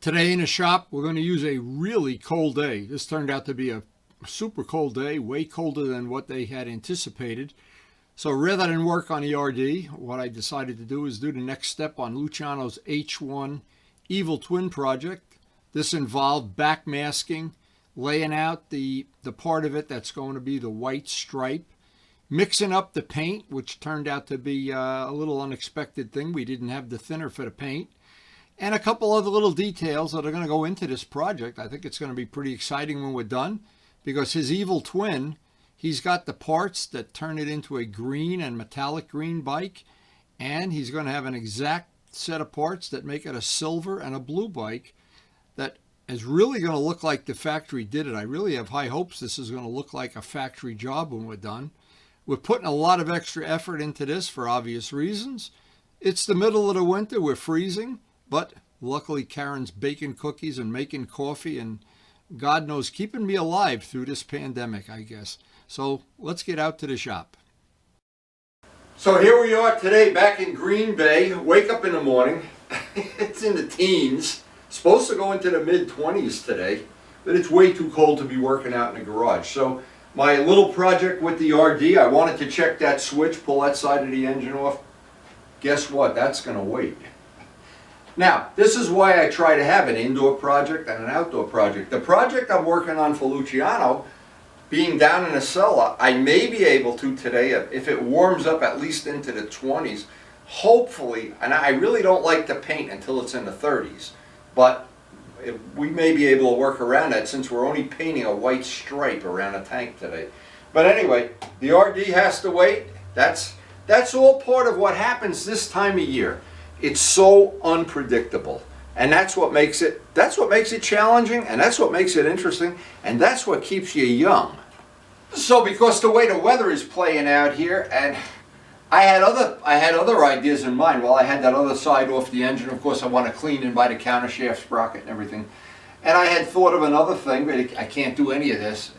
Today in the shop, we're going to use a really cold day. This turned out to be a super cold day, way colder than what they had anticipated. So rather than work on the RD, what I decided to do is do the next step on Luciano's H1 Evil Twin project. This involved backmasking, laying out the part of it that's going to be the white stripe, mixing up the paint, which turned out to be a little unexpected thing. We didn't have the thinner for the paint. And a couple other little details that are going to go into this project. I think it's going to be pretty exciting when we're done, because his Evil Twin, he's got the parts that turn it into a green and metallic green bike, and he's going to have an exact set of parts that make it a silver and a blue bike that is really going to look like the factory did it. I really have high hopes this is going to look like a factory job when we're done. We're putting a lot of extra effort into this for obvious reasons. It's the middle of the winter, we're freezing. But luckily, Karen's baking cookies and making coffee and God knows keeping me alive through this pandemic, I guess. So let's get out to the shop. So here we are today back in Green Bay. Wake up in the morning. It's in the teens. Supposed to go into the mid-20s today, but it's way too cold to be working out in the garage. So my little project with the RD, I wanted to check that switch, pull that side of the engine off. Guess what? That's going to wait. Now, this is why I try to have an indoor project and an outdoor project. The project I'm working on for Luciano, being down in a cellar, I may be able to today, if it warms up at least into the 20s, hopefully, and I really don't like to paint until it's in the 30s, but we may be able to work around that since we're only painting a white stripe around the tank today. But anyway, the RD has to wait. That's all part of what happens this time of year. It's so unpredictable, and that's what makes it challenging, and that's what makes it interesting, and that's what keeps you young. So because the way the weather is playing out here, and I had other ideas in mind. Well, I had that other side off the engine. Of course, I want to clean in by the countershaft sprocket and everything. And I had thought of another thing, but I can't do any of this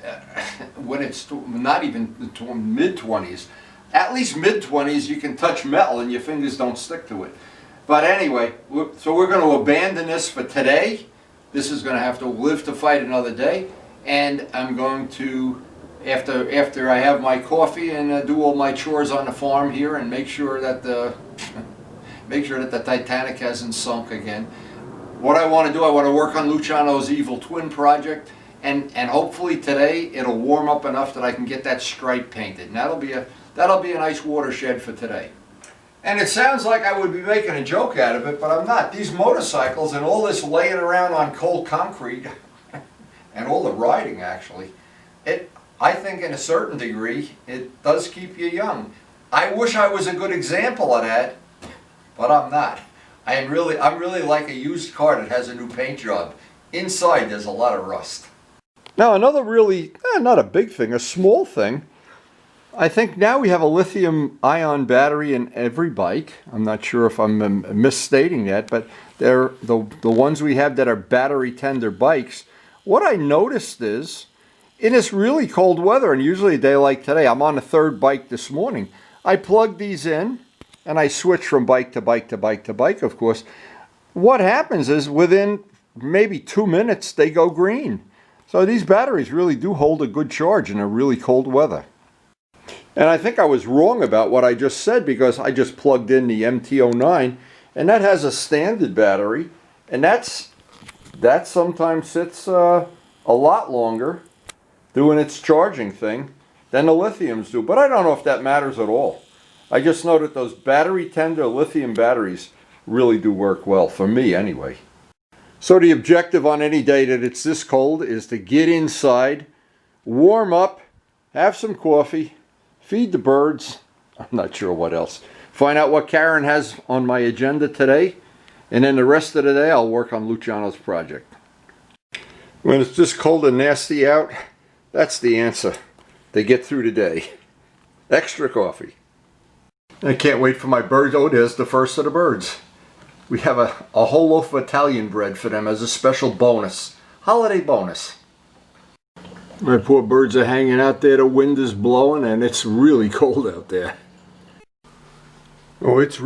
when it's not even mid-20s. At least mid-20s, you can touch metal and your fingers don't stick to it. But anyway, so we're going to abandon this for today. This is going to have to live to fight another day. And I'm going to, after I have my coffee and do all my chores on the farm here and make sure that the Titanic hasn't sunk again. What I want to do, I want to work on Luciano's Evil Twin project, and hopefully today it'll warm up enough that I can get that stripe painted. And that'll be a nice watershed for today. And it sounds like I would be making a joke out of it, but I'm not. These motorcycles and all this laying around on cold concrete, and all the riding actually, I think in a certain degree, it does keep you young. I wish I was a good example of that, but I'm not. I'm really like a used car that has a new paint job. Inside there's a lot of rust. Now another really, not a big thing, a small thing. I think now we have a lithium-ion battery in every bike. I'm not sure if I'm misstating that, but they're the ones we have that are battery-tender bikes. What I noticed is, in this really cold weather, and usually a day like today, I'm on the third bike this morning, I plug these in, and I switch from bike to bike to bike to bike, of course. What happens is, within maybe 2 minutes, they go green. So these batteries really do hold a good charge in a really cold weather. And I think I was wrong about what I just said, because I just plugged in the MT09, and that has a standard battery, and that sometimes sits a lot longer doing its charging thing than the lithiums do. But I don't know if that matters at all. I just know that those battery-tender lithium batteries really do work well, for me anyway. So the objective on any day that it's this cold is to get inside, warm up, have some coffee, feed the birds, I'm not sure what else, find out what Karen has on my agenda today, and then the rest of the day I'll work on Luciano's project. When it's just cold and nasty out, that's the answer to get through the day. Extra coffee. I can't wait for my birds. Oh, there's the first of the birds. We have a whole loaf of Italian bread for them as a special bonus, holiday bonus. My poor birds are hanging out there, the wind is blowing, and it's really cold out there. Oh, it's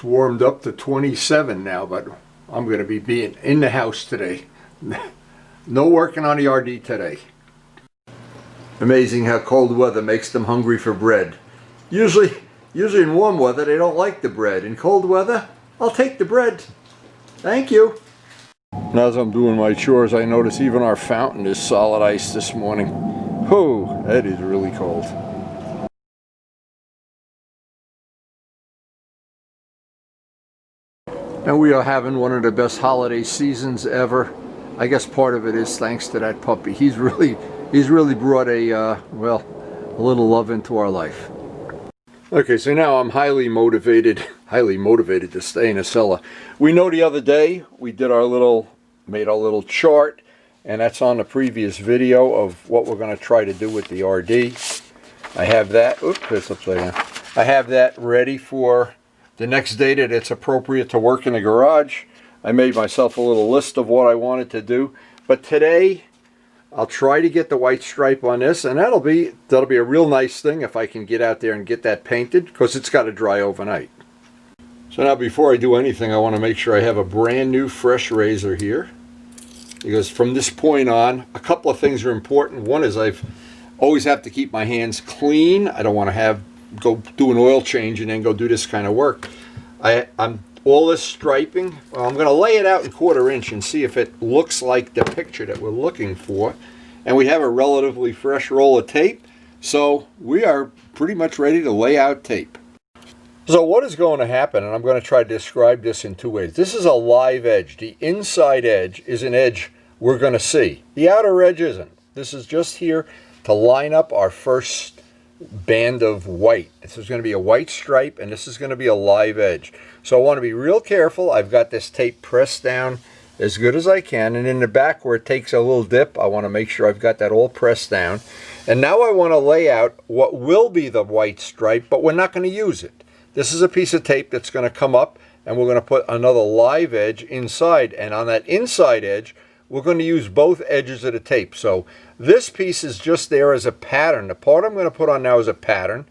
warmed up to 27 now, but I'm going to be being in the house today. No working on the RD today. Amazing how cold weather makes them hungry for bread. Usually in warm weather they don't like the bread. In cold weather, I'll take the bread. Thank you. Now as I'm doing my chores, I notice even our fountain is solid ice this morning. Oh, that is really cold. And we are having one of the best holiday seasons ever. I guess part of it is thanks to that puppy. He's really brought a little love into our life. Okay, so now I'm highly motivated to stay in a cellar. We know the other day we made our little chart, and that's on the previous video of what we're going to try to do with the RD. I have that. Oops, it's upside down. I have that ready for the next day that it's appropriate to work in the garage. I made myself a little list of what I wanted to do, but today I'll try to get the white stripe on this, and that'll be a real nice thing if I can get out there and get that painted, because it's got to dry overnight. So now before I do anything, I want to make sure I have a brand new fresh razor here, because from this point on a couple of things are important. One is I always have to keep my hands clean. I don't want to go do an oil change and then go do this kind of work. All this striping, well, I'm going to lay it out in 1/4 inch and see if it looks like the picture that we're looking for. And we have a relatively fresh roll of tape, so we are pretty much ready to lay out tape. So what is going to happen, and I'm going to try to describe this in 2 ways. This is a live edge. The inside edge is an edge we're going to see. The outer edge isn't. This is just here to line up our first band of white. This is going to be a white stripe, and this is going to be a live edge. So I want to be real careful. I've got this tape pressed down as good as I can, and in the back where it takes a little dip, I want to make sure I've got that all pressed down. And now I want to lay out what will be the white stripe, but we're not going to use it. This is a piece of tape that's going to come up, and we're going to put another live edge inside, and on that inside edge we're going to use both edges of the tape. So this piece is just there as a pattern. The part I'm going to put on now is a pattern,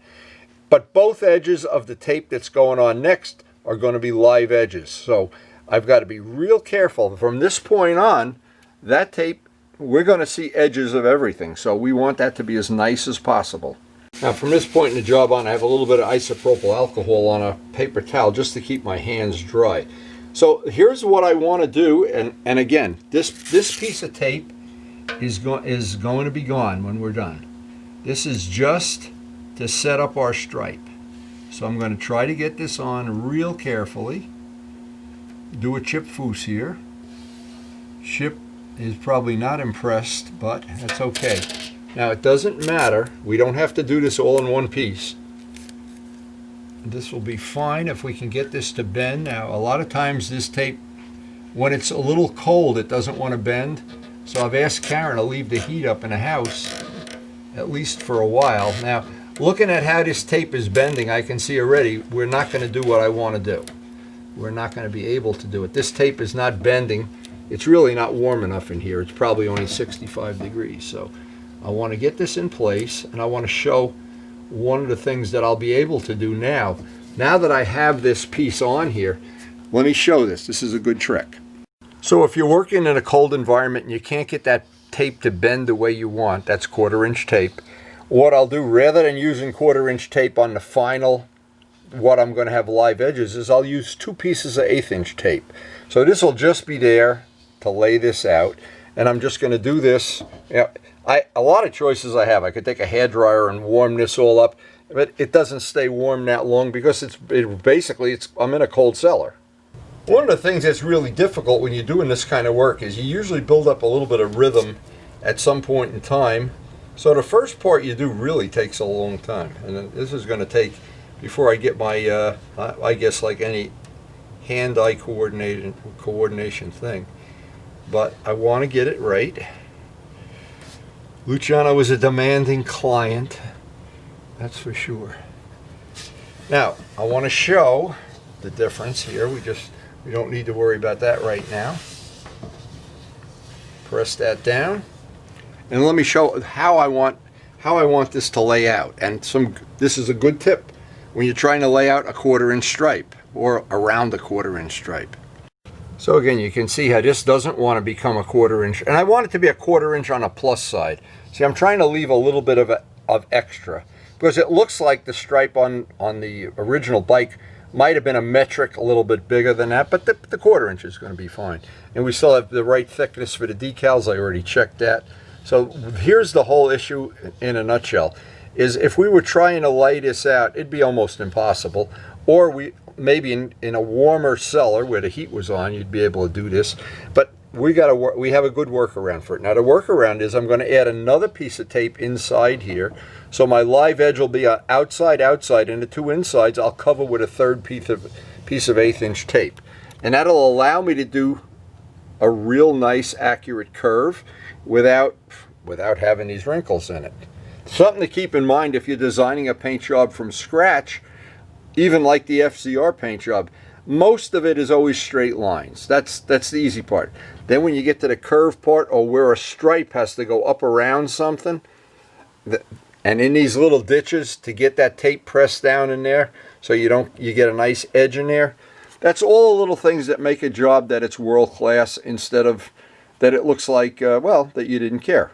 but both edges of the tape that's going on next are going to be live edges. So I've got to be real careful. From this point on, that tape, we're going to see edges of everything. So we want that to be as nice as possible. Now from this point in the job on, I have a little bit of isopropyl alcohol on a paper towel just to keep my hands dry. So here's what I want to do, and again, this piece of tape is going to be gone when we're done. This is just to set up our stripe. So I'm going to try to get this on real carefully. Do a Chip Foose here. Chip is probably not impressed, but that's okay. Now it doesn't matter. We don't have to do this all in one piece. This will be fine if we can get this to bend. Now a lot of times this tape, when it's a little cold, it doesn't want to bend. So I've asked Karen to leave the heat up in the house, at least for a while. Now looking at how this tape is bending, I can see already we're not going to do what I want to do. We're not going to be able to do it. This tape is not bending. It's really not warm enough in here. It's probably only 65 degrees. So I want to get this in place, and I want to show one of the things that I'll be able to do now. Now that I have this piece on here, let me show this. This is a good trick. So if you're working in a cold environment and you can't get that tape to bend the way you want, that's 1/4 inch tape. What I'll do, rather than using 1/4 inch tape on the final, what I'm going to have live edges, is I'll use 2 pieces of 1/8 inch tape. So this will just be there to lay this out, and I'm just going to do this. You know, a lot of choices I have. I could take a hairdryer and warm this all up, but it doesn't stay warm that long because I'm in a cold cellar. One of the things that's really difficult when you're doing this kind of work is you usually build up a little bit of rhythm at some point in time. So the first part you do really takes a long time, and then this is going to take, before I get my, I guess like any hand-eye coordination thing. But I want to get it right. Luciano is a demanding client, that's for sure. Now, I want to show the difference here. We don't need to worry about that right now. Press that down, and let me show how I want this to lay out. And this is a good tip when you're trying to lay out a 1/4 inch stripe or around a 1/4 inch stripe. So again, you can see how this doesn't want to become a 1/4 inch, and I want it to be a 1/4 inch on a plus side. See, I'm trying to leave a little bit of extra, because it looks like the stripe on the original bike might have been a metric a little bit bigger than that, but the 1/4 inch is going to be fine. And we still have the right thickness for the decals. I already checked that. So here's the whole issue in a nutshell, is if we were trying to lay this out, it'd be almost impossible. Or maybe in a warmer cellar where the heat was on, you'd be able to do this. But we have a good workaround for it. Now the workaround is I'm going to add another piece of tape inside here. So my live edge will be outside, and the two insides I'll cover with a third piece of 1/8 inch tape. And that'll allow me to do a real nice accurate curve without having these wrinkles in it. Something to keep in mind if you're designing a paint job from scratch, even like the FZR paint job, most of it is always straight lines. That's the easy part. Then when you get to the curve part, or where a stripe has to go up around something, and in these little ditches to get that tape pressed down in there so you get a nice edge in there, that's all the little things that make a job that it's world class, instead of that it looks like, well, that you didn't care.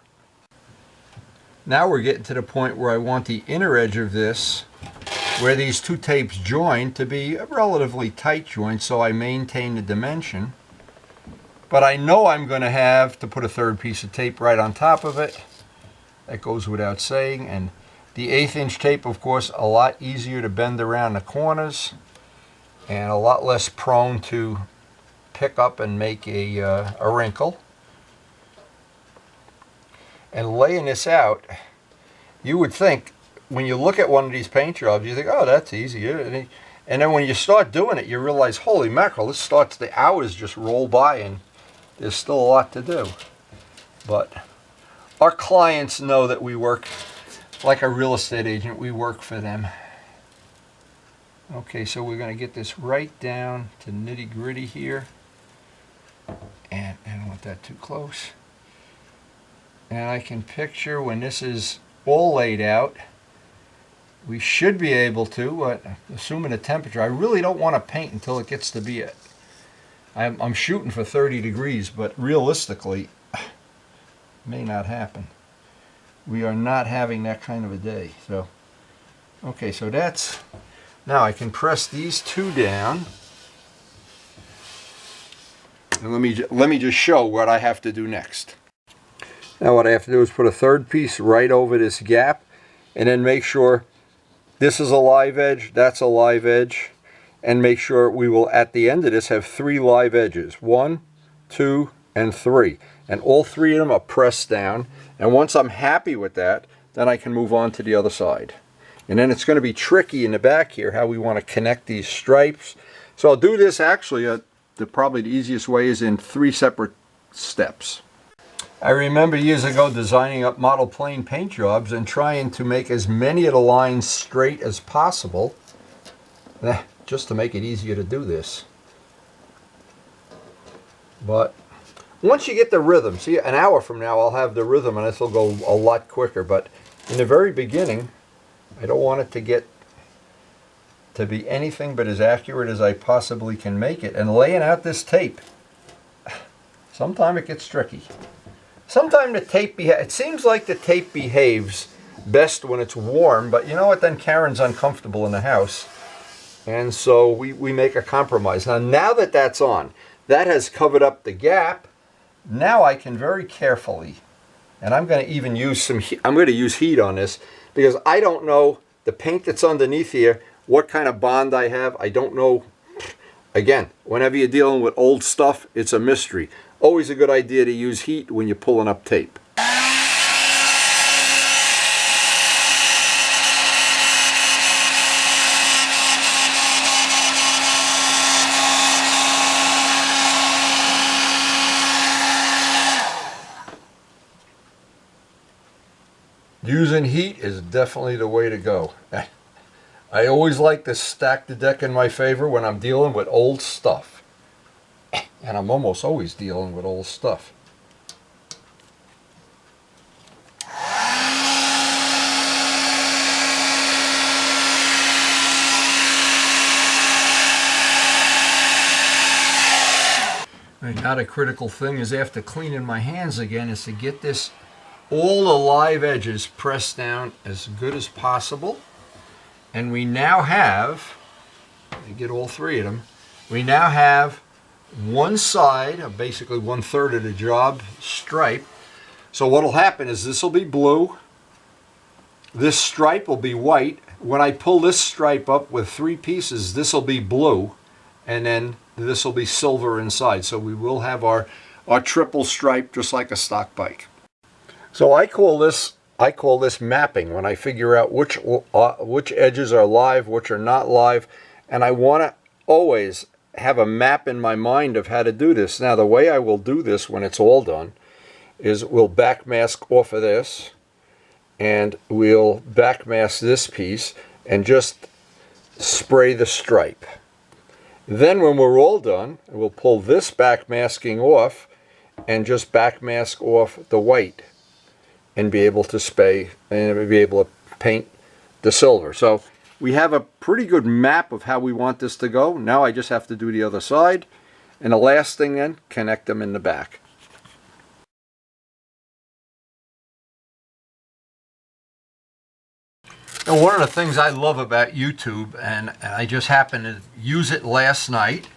Now we're getting to the point where I want the inner edge of this, where these two tapes join, to be a relatively tight joint, so I maintain the dimension. But I know I'm going to have to put a third piece of tape right on top of it. That goes without saying. And the 1/8 inch tape, of course, a lot easier to bend around the corners and a lot less prone to pick up and make a wrinkle. And laying this out, you would think, when you look at one of these paint jobs, you think, oh, that's easy. And then when you start doing it, you realize, holy mackerel, the hours just roll by and there's still a lot to do. But our clients know that we work like a real estate agent. We work for them. Okay, so we're going to get this right down to nitty gritty here. And I don't want that too close. And I can picture when this is all laid out, we should be able to, assuming the temperature. I really don't want to paint until it gets to be I'm shooting for 30 degrees, but realistically, it may not happen. We are not having that kind of a day. So, okay, so now I can press these two down. And let me just show what I have to do next. Now what I have to do is put a third piece right over this gap, and then make sure this is a live edge, that's a live edge, and make sure we will, at the end of this, have 3 live edges. 1, 2, and 3. And all 3 of them are pressed down. And once I'm happy with that, then I can move on to the other side. And then it's going to be tricky in the back here how we want to connect these stripes. So I'll do this actually, probably the easiest way is in 3 separate steps. I remember years ago designing up model plane paint jobs and trying to make as many of the lines straight as possible, just to make it easier to do this. But once you get the rhythm, see, an hour from now I'll have the rhythm and this will go a lot quicker. But in the very beginning, I don't want it to be anything but as accurate as I possibly can make it. And laying out this tape, sometimes it gets tricky. Sometimes the tape it seems like the tape behaves best when it's warm, but you know what, then Karen's uncomfortable in the house. And so we make a compromise. Now that that's on, that has covered up the gap. Now I can very carefully, and I'm going to even use I'm going to use heat on this, because I don't know the paint that's underneath here, what kind of bond I have. I don't know. Again, whenever you're dealing with old stuff, it's a mystery. Always a good idea to use heat when you're pulling up tape. Using heat is definitely the way to go. I always like to stack the deck in my favor when I'm dealing with old stuff. And I'm almost always dealing with old stuff. And now the critical thing is, after cleaning my hands again, is to get this, all the live edges pressed down as good as possible. And we now have, you get all three of them, we now have one side, basically 1/3 of the job, stripe. So what will happen is this will be blue, this stripe will be white. When I pull this stripe up with 3 pieces, this will be blue, and then this will be silver inside. So we will have our triple stripe, just like a stock bike. So I call this mapping, when I figure out which edges are live, which are not live, and I want to always have a map in my mind of how to do this. Now the way I will do this when it's all done is we'll backmask off of this, and we'll backmask this piece and just spray the stripe. Then when we're all done, we'll pull this backmasking off and just backmask off the white and be able to spray and be able to paint the silver. So we have a pretty good map of how we want this to go. Now I just have to do the other side. And the last thing then, connect them in the back. Now, one of the things I love about YouTube, and I just happened to use it last night,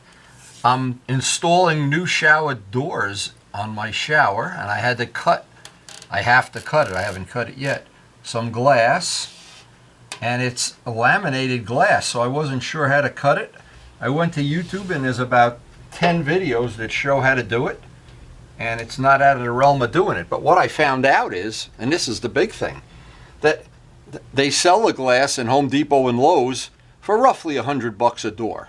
I'm installing new shower doors on my shower, and I have to cut it, I haven't cut it yet, some glass, and it's a laminated glass, so I wasn't sure how to cut it. I went to YouTube, and there's about 10 videos that show how to do it, and it's not out of the realm of doing it. But what I found out is, and this is the big thing, that they sell the glass in Home Depot and Lowe's for roughly $100 a door.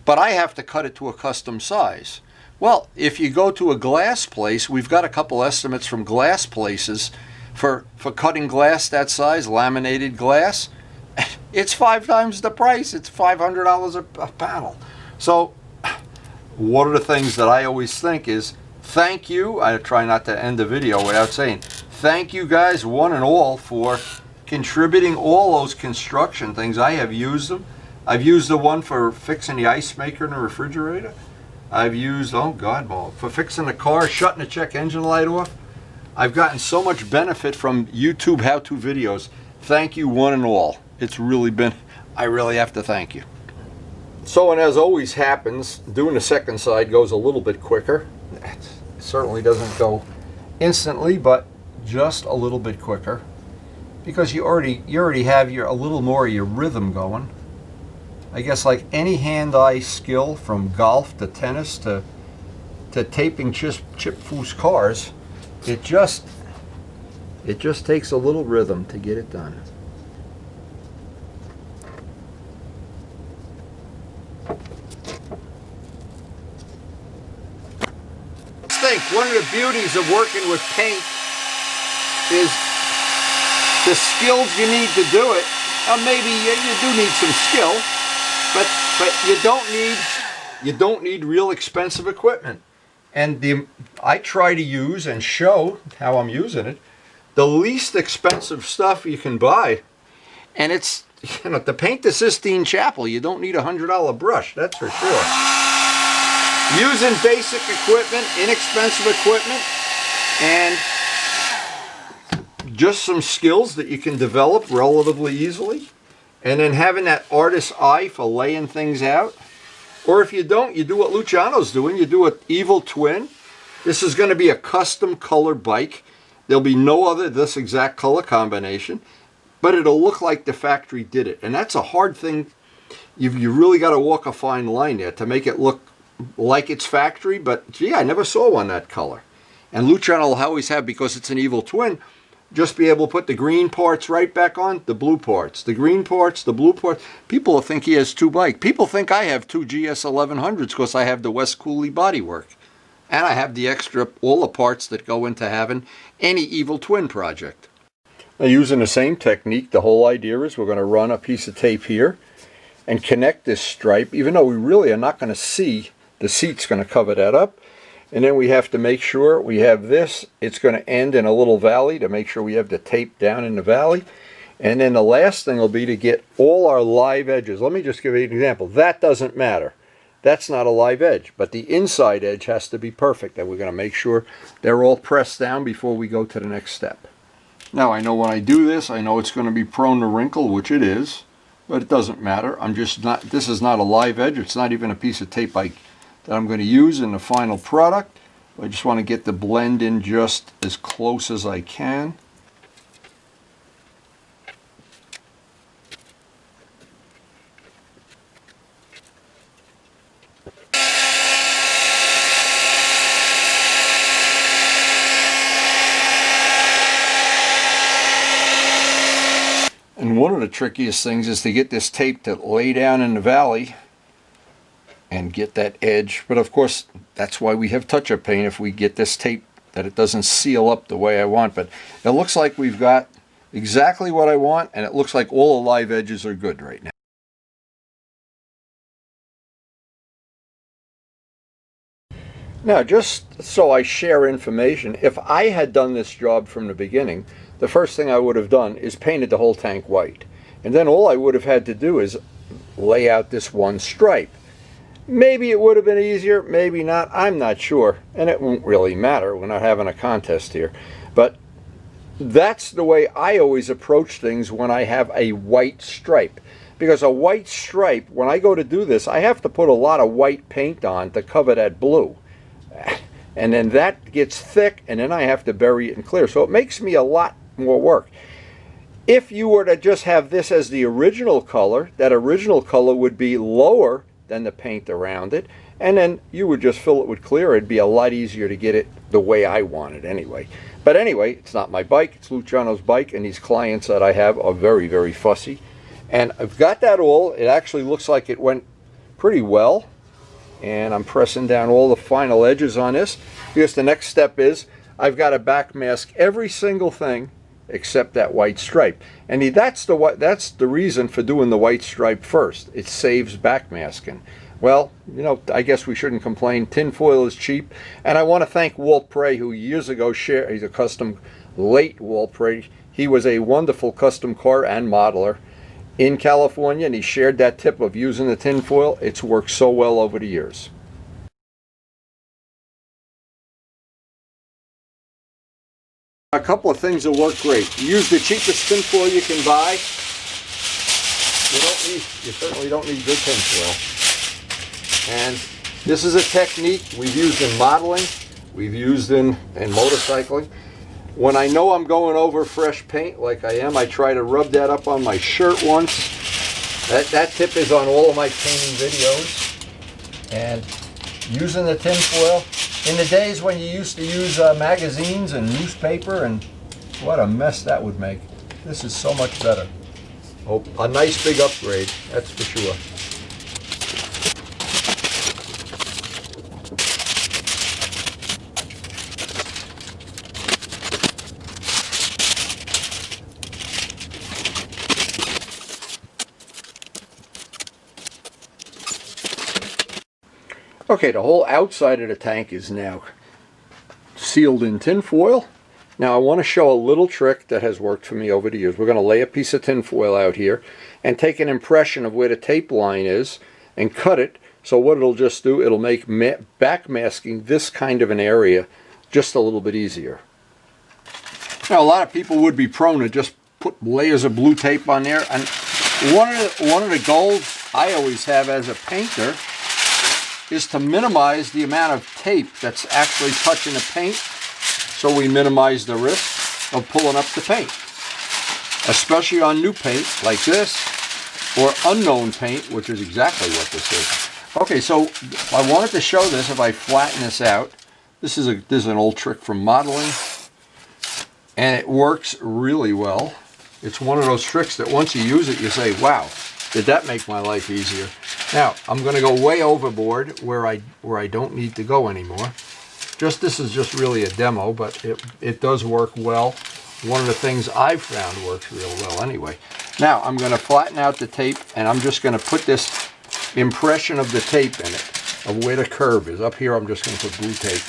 But I have to cut it to a custom size. Well, if you go to a glass place, we've got a couple estimates from glass places for cutting glass that size, laminated glass. It's 5 times the price. It's $500 a panel. So one of the things that I always think is, thank you. I try not to end the video without saying thank you guys, one and all, for contributing all those construction things. I have used them. I've used the one for fixing the ice maker in the refrigerator. I've used, oh God, for fixing the car, shutting the check engine light off. I've gotten so much benefit from YouTube how-to videos. Thank you, one and all. It's really been, I really have to thank you. So, and as always happens, doing the second side goes a little bit quicker. It certainly doesn't go instantly, but just a little bit quicker, because you already have a little more of your rhythm going. I guess like any hand-eye skill, from golf to tennis to taping Chip Foose cars, it just takes a little rhythm to get it done. I think one of the beauties of working with paint is the skills you need to do it. Maybe you do need some skill, but you don't need real expensive equipment. And I try to use and show how I'm using it, the least expensive stuff you can buy. And it's, to paint the Sistine Chapel, you don't need a $100 brush, that's for sure. Using basic equipment, inexpensive equipment, and just some skills that you can develop relatively easily, and then having that artist's eye for laying things out. Or if you don't, you do what Luciano's doing. You do an evil twin. This is going to be a custom color bike. There'll be no other this exact color combination, but it'll look like the factory did it. And that's a hard thing. You really got to walk a fine line there to make it look like it's factory, but gee, I never saw one that color. And Luciano will always have, because it's an evil twin, just be able to put the green parts right back on, the blue parts. The green parts, the blue parts. People will think he has 2 bikes. People think I have 2 GS 1100s because I have the West Cooley bodywork. And I have the extra, all the parts that go into having any evil twin project. Now, using the same technique, the whole idea is we're going to run a piece of tape here and connect this stripe, even though we really are not going to see, the seat's going to cover that up. And then we have to make sure we have this. It's going to end in a little valley to make sure we have the tape down in the valley. And then the last thing will be to get all our live edges. Let me just give you an example. That doesn't matter. that's not a live edge, but the inside edge has to be perfect, and we're going to make sure they're all pressed down before we go to the next step. Now, I know when I do this, I know it's going to be prone to wrinkle, which it is, but it doesn't matter. This is not a live edge. It's not even a piece of tape that I'm going to use in the final product. I just want to get the blend in just as close as I can. And one of the trickiest things is to get this tape to lay down in the valley and get that edge. But of course, that's why we have touch-up paint, if we get this tape that it doesn't seal up the way I want. But it looks like we've got exactly what I want, and it looks like all the live edges are good right now. Now, just so I share information, if I had done this job from the beginning, the first thing I would have done is painted the whole tank white. And then all I would have had to do is lay out this one stripe. Maybe it would have been easier, maybe not, I'm not sure. And it won't really matter, we're not having a contest here. But that's the way I always approach things when I have a white stripe. Because a white stripe, when I go to do this, I have to put a lot of white paint on to cover that blue. And then that gets thick, and then I have to bury it in clear. So it makes me a lot more work. If you were to just have this as the original color, that original color would be lower than the paint around it, and then you would just fill it with clear. It'd be a lot easier to get it the way I want it anyway. But anyway, it's not my bike, it's Luciano's bike, and these clients that I have are very, very fussy. And I've got that all. It actually looks like it went pretty well. And I'm pressing down all the final edges on this, because the next step is I've got to backmask every single thing except that white stripe. And that's the reason for doing the white stripe first. It saves backmasking. Well, you know, I guess we shouldn't complain. Tin foil is cheap. And I want to thank Walt Prey, who years ago shared, he's a custom, late Walt Prey. He was a wonderful custom car and modeler in California, and he shared that tip of using the tin foil. It's worked so well over the years. A couple of things that work great. Use the cheapest tin foil you can buy. You certainly don't need good tin foil. And this is a technique we've used in modeling, we've used in motorcycling. When I know I'm going over fresh paint like I am, I try to rub that up on my shirt once. That tip is on all of my painting videos. And using the tin foil, in the days when you used to use magazines and newspaper, and what a mess that would make. This is so much better. Oh, a nice big upgrade, that's for sure. Okay, the whole outside of the tank is now sealed in tin foil. Now I want to show a little trick that has worked for me over the years. We're going to lay a piece of tin foil out here and take an impression of where the tape line is and cut it. So what it'll just do, it'll make backmasking this kind of an area just a little bit easier. Now a lot of people would be prone to just put layers of blue tape on there. And one of the goals I always have as a painter is to minimize the amount of tape that's actually touching the paint, so we minimize the risk of pulling up the paint, especially on new paint like this, or unknown paint, which is exactly what this is. Okay, so I wanted to show this. If I flatten this out, this is an old trick from modeling, and it works really well. It's one of those tricks that once you use it, you say, wow, did that make my life easier? Now, I'm going to go way overboard where I don't need to go anymore. This is just really a demo, but it does work well. One of the things I've found works real well anyway. Now, I'm going to flatten out the tape, and I'm just going to put this impression of the tape in it, of where the curve is. Up here, I'm just going to put blue tape.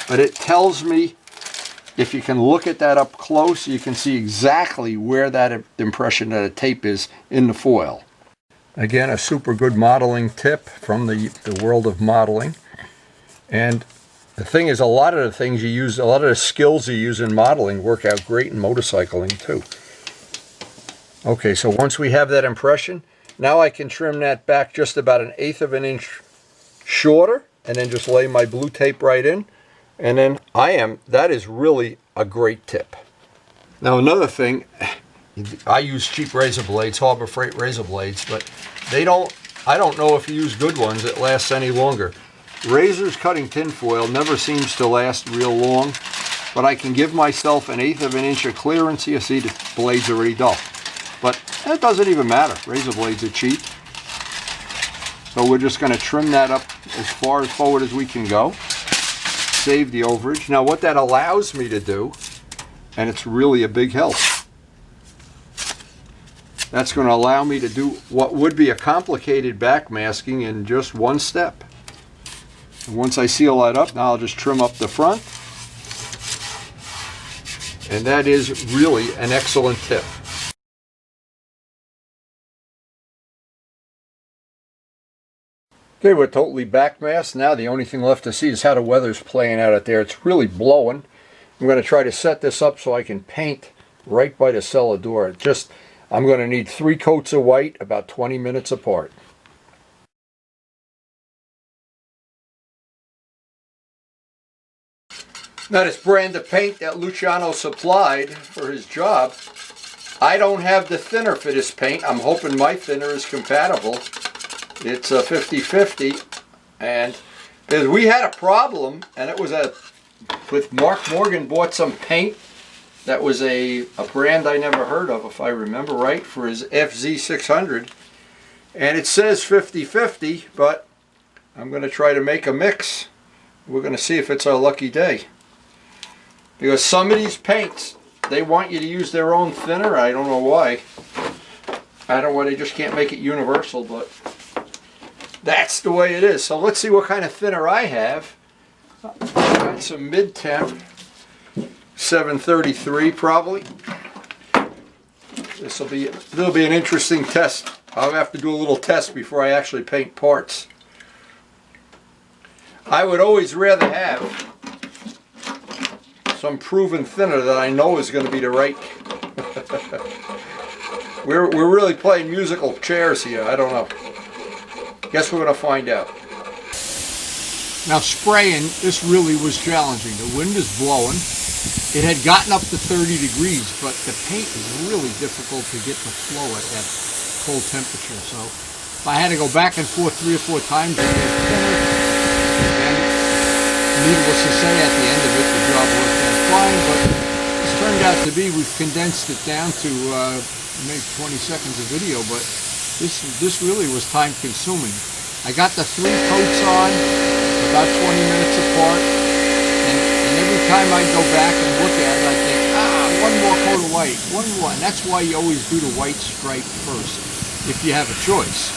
But it tells me, if you can look at that up close, you can see exactly where that impression of the tape is in the foil. Again, a super good modeling tip from the world of modeling. And the thing is, a lot of the things you use, a lot of the skills you use in modeling work out great in motorcycling too. Okay, so once we have that impression, now I can trim that back just about 1/8 of an inch shorter, and then just lay my blue tape right in. And then that is really a great tip. Now another thing, I use cheap razor blades, Harbor Freight razor blades, but I don't know if you use good ones that lasts any longer. Razors cutting tinfoil never seems to last real long, but I can give myself 1/8 of an inch of clearance. You see the blade's already dull. But that doesn't even matter. Razor blades are cheap. So we're just going to trim that up as far forward as we can go. Save the overage. Now what that allows me to do, and it's really a big help, that's going to allow me to do what would be a complicated backmasking in just one step. And once I seal that up, now I'll just trim up the front. And that is really an excellent tip. Okay, we're totally backmasked. Now the only thing left to see is how the weather's playing out there. It's really blowing. I'm going to try to set this up so I can paint right by the cellar door. I'm going to need 3 coats of white about 20 minutes apart. Now this brand of paint that Luciano supplied for his job, I don't have the thinner for this paint. I'm hoping my thinner is compatible. It's a 50-50, and because we had a problem, and it was with Mark Morgan bought some paint that was a brand I never heard of, if I remember right, for his FZ600, and it says 50-50, but I'm going to try to make a mix. We're going to see if it's our lucky day. Because some of these paints, they want you to use their own thinner. I don't know why. I don't know why they just can't make it universal, but that's the way it is. So let's see what kind of thinner I have. I've got some mid-temp, 733 probably. It'll be an interesting test. I'll have to do a little test before I actually paint parts. I would always rather have some proven thinner that I know is going to be the right. We're really playing musical chairs here. I don't know. Guess we're going to find out. Now spraying, this really was challenging. The wind is blowing. It had gotten up to 30 degrees, but the paint is really difficult to get to flow at that cold temperature. So if I had to go back and forth 3 or 4 times, and needless to say, at the end of it, the job worked out fine. But it's turned out to be, we've condensed it down to maybe 20 seconds of video, but this really was time consuming. I got the 3 coats on about 20 minutes apart, and every time I go back and look at it, I think, one more coat of white, one more. And that's why you always do the white stripe first, if you have a choice.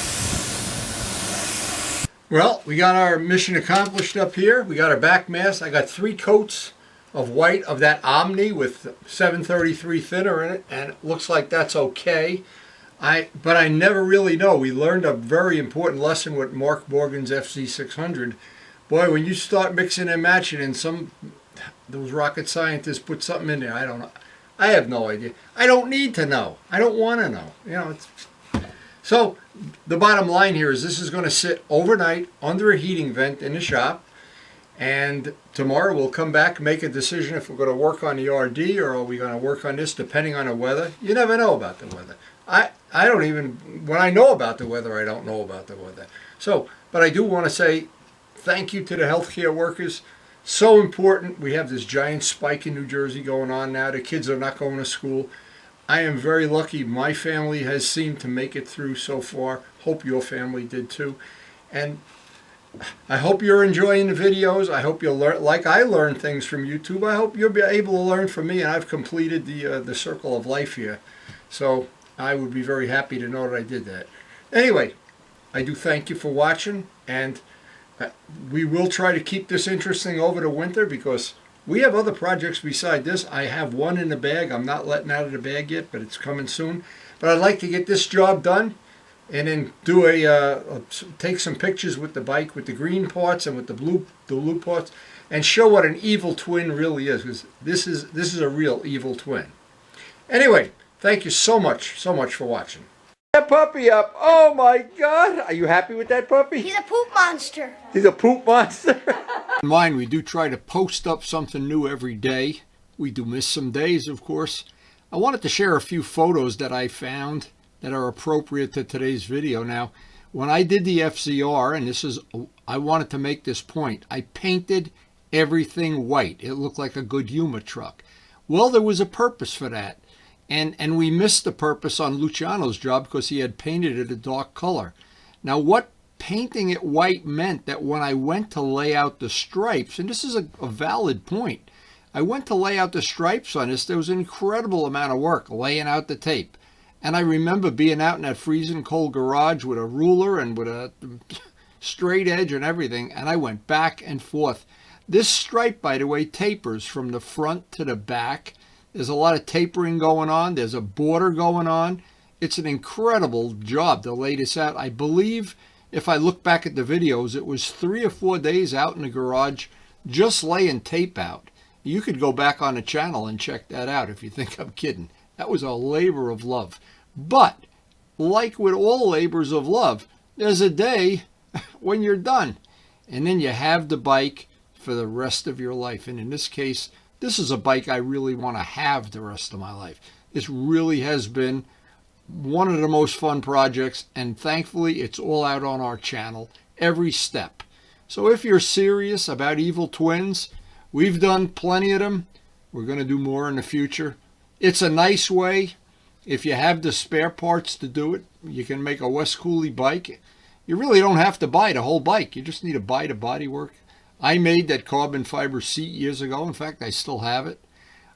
Well, we got our mission accomplished up here. We got our back mask. I got 3 coats of white of that Omni with 733 thinner in it, and it looks like that's okay. But I never really know. We learned a very important lesson with Mark Morgan's FZ600. Boy, when you start mixing and matching, and those rocket scientists put something in there, I don't know. I have no idea. I don't need to know. I don't want to know. You know. So the bottom line here is this is going to sit overnight under a heating vent in the shop, and tomorrow we'll come back and make a decision if we're going to work on the RD or are we going to work on this, depending on the weather. You never know about the weather. I don't even, when I know about the weather, I don't know about the weather. So, but I do want to say thank you to the healthcare workers. So important. We have this giant spike in New Jersey going on now. The kids are not going to school. I am very lucky. My family has seemed to make it through so far. Hope your family did too. And I hope you're enjoying the videos. I hope you'll learn, like I learned things from YouTube. I hope you'll be able to learn from me, and I've completed the circle of life here. So I would be very happy to know that I did that. Anyway, I do thank you for watching, and we will try to keep this interesting over the winter because we have other projects beside this. I have one in the bag. I'm not letting out of the bag yet, but it's coming soon. But I'd like to get this job done, and then take some pictures with the bike with the green parts and with the blue parts, and show what an evil twin really is. Because this is a real evil twin. Anyway, thank you so much for watching. That puppy up. Oh my God. Are you happy with that puppy? He's a poop monster. He's a poop monster. In mind, we do try to post up something new every day. We do miss some days, of course. I wanted to share a few photos that I found that are appropriate to today's video. Now, when I did the FZR, and I wanted to make this point, I painted everything white. It looked like a good Yuma truck. Well, there was a purpose for that. And we missed the purpose on Luciano's job because he had painted it a dark color. Now, what painting it white meant that when I went to lay out the stripes, and this is a valid point, I went to lay out the stripes on this, there was an incredible amount of work laying out the tape. And I remember being out in that freezing cold garage with a ruler and with a straight edge and everything, and I went back and forth. This stripe, by the way, tapers from the front to the back. There's a lot of tapering going on. There's a border going on. It's an incredible job to lay this out. I believe, if I look back at the videos, it was 3 or 4 days out in the garage just laying tape out. You could go back on the channel and check that out if you think I'm kidding. That was a labor of love. But, like with all labors of love, there's a day when you're done. And then you have the bike for the rest of your life. And in this case, this is a bike I really want to have the rest of my life. This really has been one of the most fun projects, and thankfully it's all out on our channel, every step. So if you're serious about evil twins, we've done plenty of them. We're going to do more in the future. It's a nice way. If you have the spare parts to do it, you can make a West Cooley bike. You really don't have to buy the whole bike. You just need to buy the bodywork. I made that carbon fiber seat years ago. In fact, I still have it.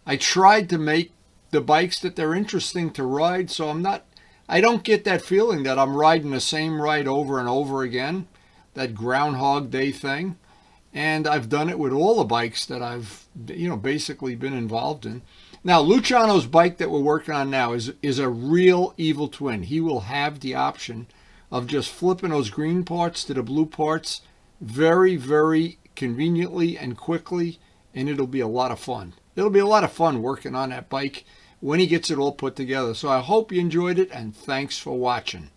I tried to make the bikes that they're interesting to ride, so I don't get that feeling that I'm riding the same ride over and over again, that Groundhog Day thing. And I've done it with all the bikes that I've, basically been involved in. Now, Luciano's bike that we're working on now is a real evil twin. He will have the option of just flipping those green parts to the blue parts very, very conveniently and quickly, and it'll be a lot of fun. It'll be a lot of fun working on that bike when he gets it all put together. So I hope you enjoyed it, and thanks for watching.